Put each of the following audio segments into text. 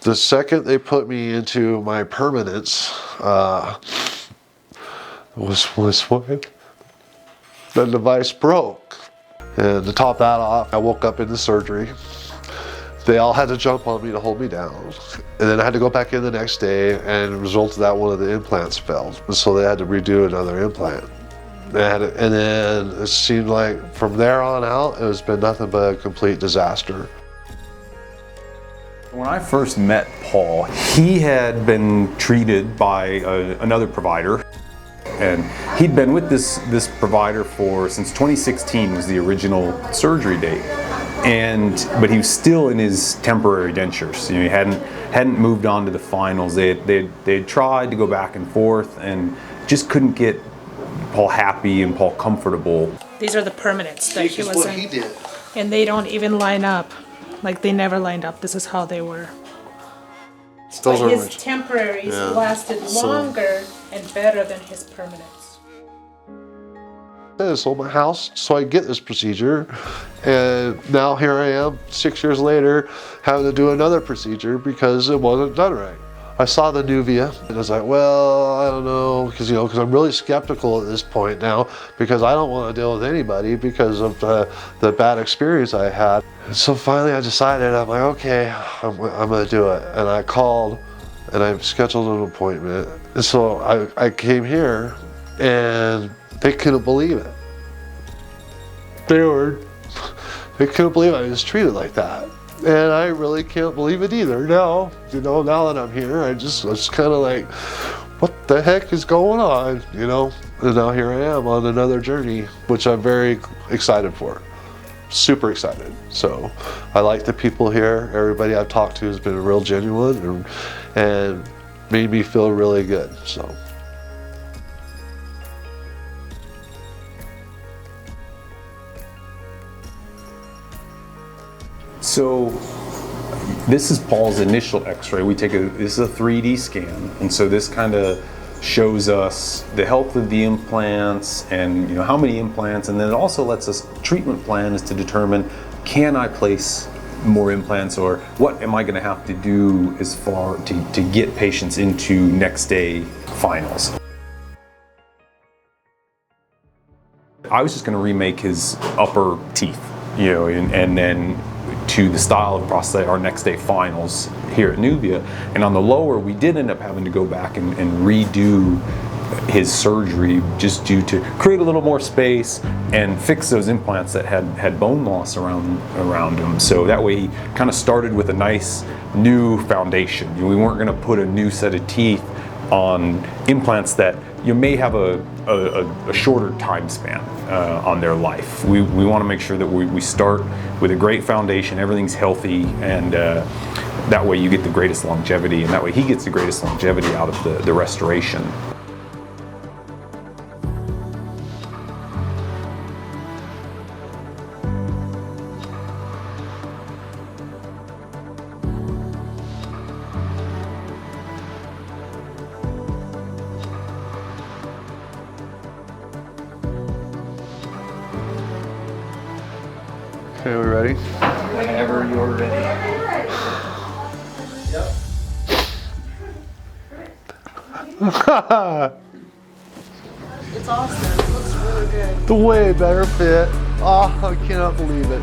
The second they put me into my permanence, was when the device broke. And to top that off, I woke up in the surgery. They all had to jump on me to hold me down. And then I had to go back in the next day, and as a result of that, one of the implants failed. So they had to redo another implant. And then it seemed like from there on out, it has been nothing but a complete disaster. When I first met Paul, he had been treated by another provider. And he'd been with this provider since 2016 was the original surgery date. But he was still in his temporary dentures. You know, he hadn't moved on to the finals. They tried to go back and forth and just couldn't get Paul happy and Paul comfortable. These are the permanents that he was what in. he did. And they don't even line up. Like they never lined up. This is how they were. Those But are his temporaries Yeah. lasted longer and better than his permanents. I sold my house so I get this procedure, and now here I am 6 years later having to do another procedure because it wasn't done right. I saw the Nuvia and I was like, well, I don't know, because I'm really skeptical at this point now because I don't want to deal with anybody because of the bad experience I had. And so finally I decided, I'm like, okay, I'm going to do it. And I called and I scheduled an appointment. And so I came here and they couldn't believe it. They couldn't believe I was treated like that. And I really can't believe it either now. Now that I'm here, it's kind of like, what the heck is going on, And now here I am on another journey, which I'm very excited for. Super excited. So I like the people here. Everybody I've talked to has been real genuine and made me feel really good, so. So this is Paul's initial x-ray. This is a 3D scan. And so this kind of shows us the health of the implants and how many implants, and then it also lets us, treatment plan is to determine, can I place more implants, or what am I going to have to do as far to get patients into next day finals. I was just going to remake his upper teeth, and then to the style of our next day finals here at Nuvia. And on the lower, we did end up having to go back and redo his surgery just due to create a little more space and fix those implants that had bone loss around them. So that way he kind of started with a nice new foundation. We weren't going to put a new set of teeth on implants that may have a shorter time span on their life. We want to make sure that we start with a great foundation, everything's healthy, and that way you get the greatest longevity, and that way he gets the greatest longevity out of the restoration. Okay, we ready? Whenever you're ready. It's awesome. It looks really good. The way better fit. Oh, I cannot believe it.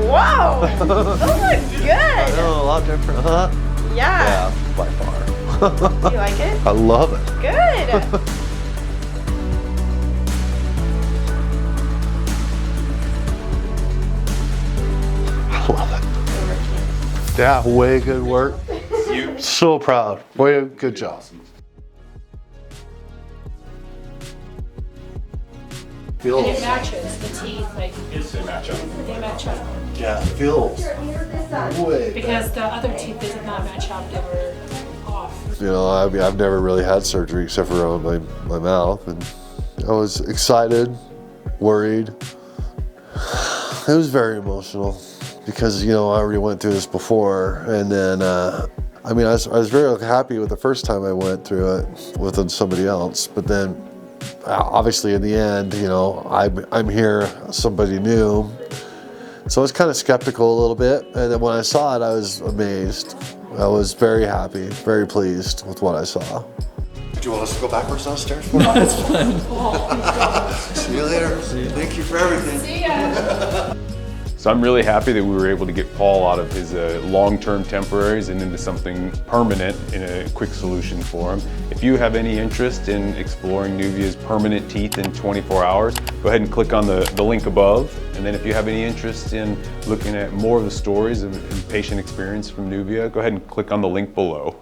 Wow! Those look good! I know, a lot different, huh? Yeah. Yeah, by far. Do you like it? I love it. Good! I love it. Yeah, way good work. So proud. Way good job. And it matches the teeth, like They match up. they match up. Yeah, it feels way Because the other teeth did not match up, they were off. I mean, I've never really had surgery except for around my mouth, and I was excited, worried. It was very emotional because, I already went through this before, and then, I was very happy with the first time I went through it with somebody else, but then obviously in the end, you know, I'm here, somebody new. So I was kind of skeptical a little bit, and then when I saw it, I was amazed. I was very happy, very pleased with what I saw. Do you want us to go backwards downstairs? No, it's fine. See you later. Thank you for everything. See ya. So I'm really happy that we were able to get Paul out of his long-term temporaries and into something permanent in a quick solution for him. If you have any interest in exploring Nuvia's permanent teeth in 24 hours, go ahead and click on the link above. And then if you have any interest in looking at more of the stories of patient experience from Nuvia, go ahead and click on the link below.